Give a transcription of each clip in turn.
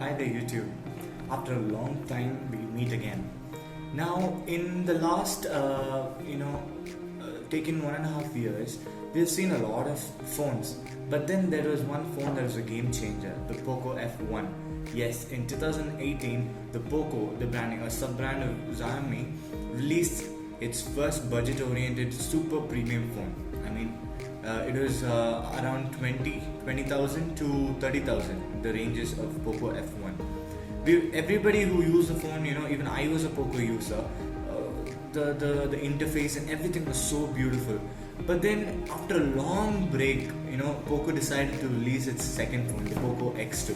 Hi there YouTube. After a long time we meet again. Now in the last taken 1.5 years, we've seen a lot of phones. But then there was one phone that was a game changer, the Poco F1. Yes, in 2018, the Poco, the branding, a sub-brand of Xiaomi, released its first budget-oriented super premium phone. I mean, it was around 20,000 to 30,000, the ranges of Poco F1. Everybody who used the phone, even I was a Poco user, the interface and everything was so beautiful. But then after a long break, Poco decided to release its second phone, the Poco X2.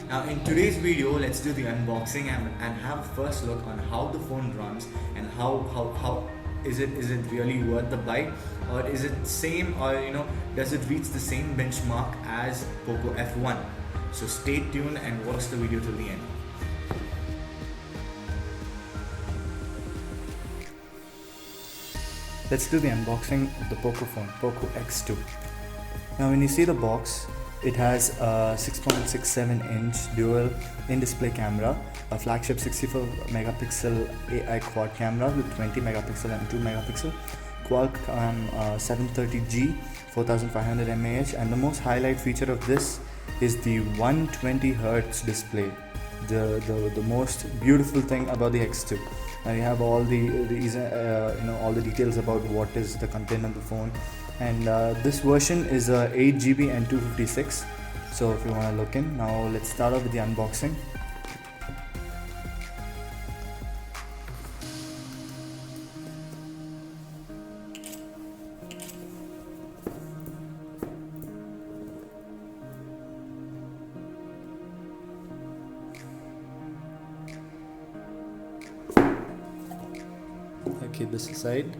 Now in today's video, let's do the unboxing and have a first look on how the phone runs and how is it really worth the buy, or is it same, or does it reach the same benchmark as Poco F1? So stay tuned and watch the video till the end. Let's do the unboxing of the Poco phone, Poco X2. Now when you see the box, it has a 6.67-inch dual in-display camera, a flagship 64 megapixel AI quad camera with 20 megapixel and 2 megapixel, Qualcomm 730G 4500 mAh, and the most highlight feature of this is the 120 Hz display. The most beautiful thing about the X2. Now you have all the all the details about what is the content of the phone, and this version is 8GB and 256. So if you want to look in, now let's start off with the unboxing. Keep this aside.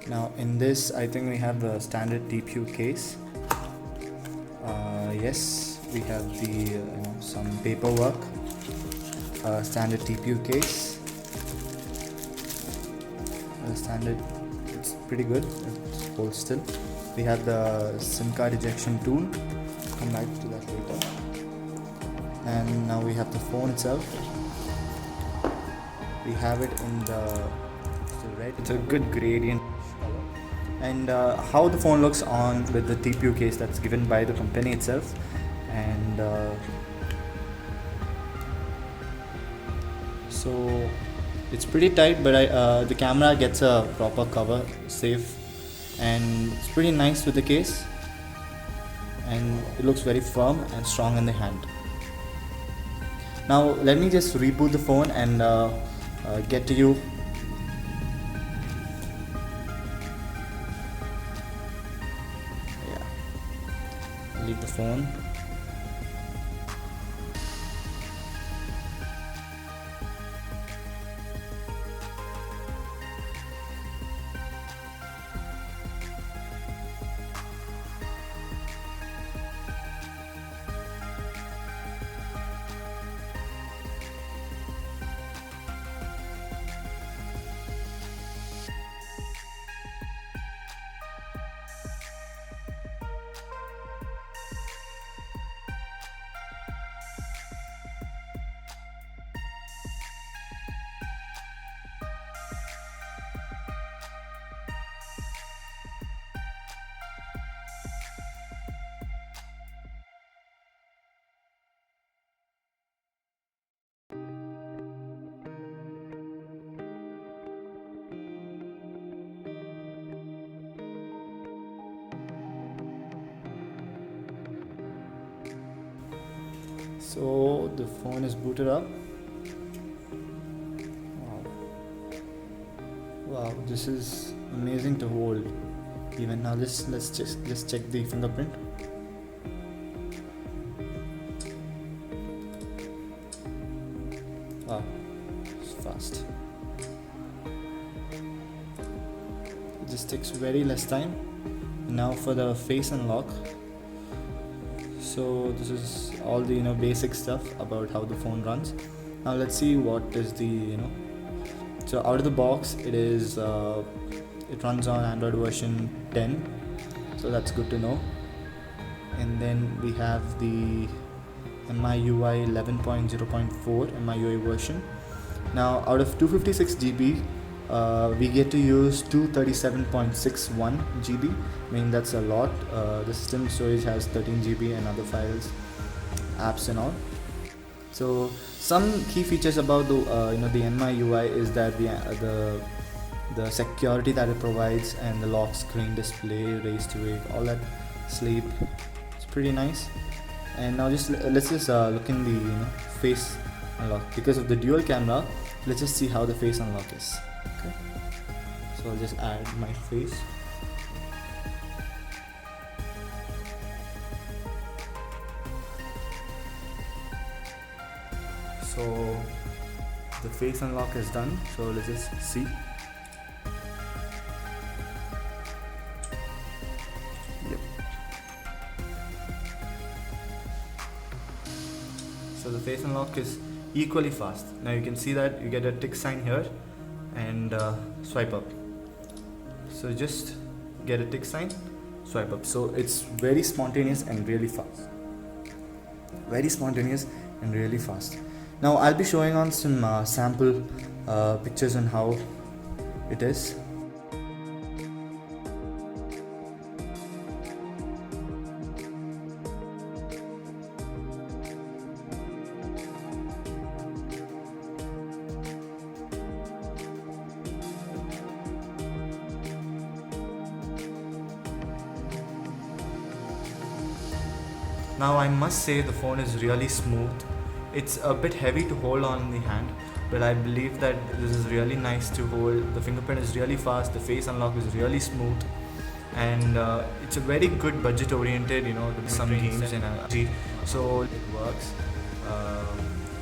Now in this, I think we have the standard TPU case. Yes, we have the some paperwork, standard TPU case, standard. It's pretty good. It holds still. We have the SIM card ejection tool. Come back to that later. And now we have the phone itself. We have it in the red. It's a good gradient color. And how the phone looks on with the TPU case that's given by the company itself. And so it's pretty tight, but the camera gets a proper cover, safe, and it's pretty nice with the case, and it looks very firm and strong in the hand. Now let me just reboot the phone and get to you. Leave the phone. So the phone is booted up. Wow, this is amazing to hold. Even now, let's just check the fingerprint. Wow, it's fast. It just takes very less time. Now for the face unlock. So this is all the basic stuff about how the phone runs. Now let's see what is the so out of the box it runs on Android version 10, so that's good to know. And then we have the MIUI 11.0.4 MIUI version. Now out of 256 GB, we get to use 237.61 GB. I mean, that's a lot. The system storage has 13 GB and other files, apps and all. So some key features about the the MIUI is that the security that it provides, and the lock screen display, raise to wake, all that sleep. It's pretty nice. And now let's just look in the face unlock. Because of the dual camera, let's just see how the face unlock is. Okay, so I'll just add my face. So the face unlock is done, so let's just see. Yep. So the face unlock is equally fast. Now you can see that you get a tick sign here and swipe up. So just get a tick sign, swipe up. So it's very spontaneous and really fast. Very spontaneous and really fast. Now I'll be showing on some sample pictures on how it is. Now I must say the phone is really smooth. It's a bit heavy to hold on in the hand, but I believe that this is really nice to hold. The fingerprint is really fast, the face unlock is really smooth, and it's a very good budget oriented, to some games and so it works.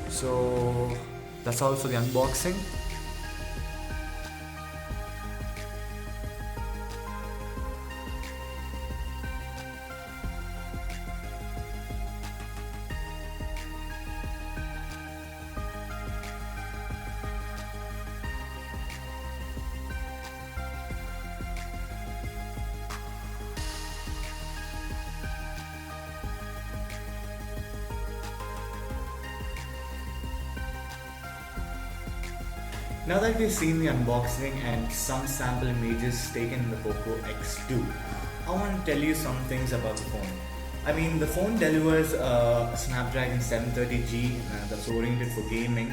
So that's all for the unboxing. Now that we've seen the unboxing and some sample images taken in the Poco X2, I want to tell you some things about the phone. I mean, the phone delivers a Snapdragon 730G that's oriented for gaming.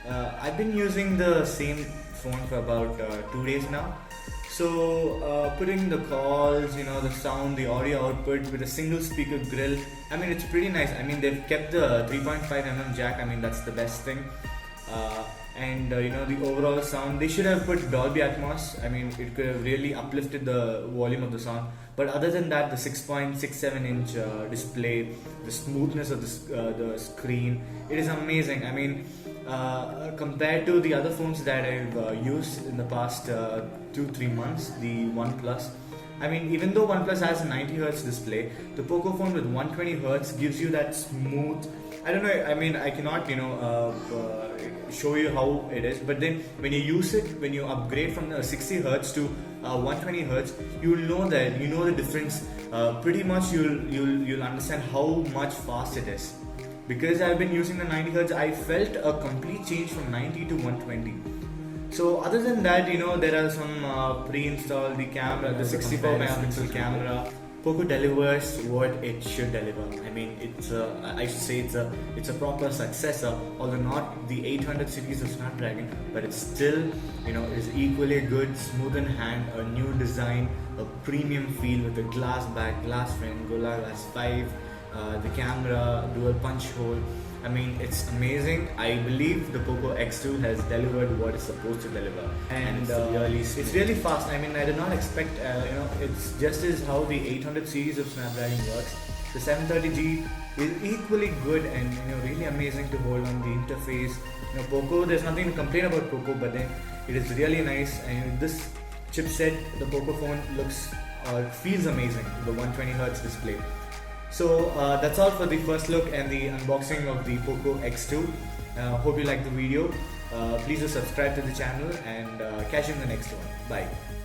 I've been using the same phone for about 2 days now. So putting the calls, the sound, the audio output with a single speaker grill, I mean, it's pretty nice. I mean, they've kept the 3.5mm jack. I mean, that's the best thing. And the overall sound, they should have put Dolby Atmos. I mean, it could have really uplifted the volume of the sound. But other than that, the 6.67 inch display, the smoothness of the screen, it is amazing. I mean, compared to the other phones that I've used in the past 2-3 months, the OnePlus, I mean, even though OnePlus has a 90Hz display, the Poco phone with 120Hz gives you that smooth. I don't know, I mean, I cannot, show you how it is, but then when you use it, when you upgrade from 60Hz to 120Hz, you'll know that, the difference. Pretty much you'll understand how much fast it is. Because I've been using the 90Hz, I felt a complete change from 90 to 120. So other than that, there are some pre-installed, the camera, the 64 megapixel camera. Poco delivers what it should deliver. I mean, I should say it's a proper successor, although not the 800 series of Snapdragon, but it's still, is equally good, smooth in hand, a new design, a premium feel with a glass back, glass front, Gorilla Glass 5, the camera, dual punch hole. I mean, it's amazing. I believe the Poco X2 has delivered what it's supposed to deliver, and it's really fast. I mean, I did not expect, it's just as how the 800 series of Snapdragon works. The 730G is equally good and really amazing to hold on the interface. Poco, there's nothing to complain about Poco, but then it is really nice. And this chipset, the Poco phone looks feels amazing. The 120Hz display. So that's all for the first look and the unboxing of the Poco X2. Hope you liked the video. Please do subscribe to the channel and catch you in the next one. Bye.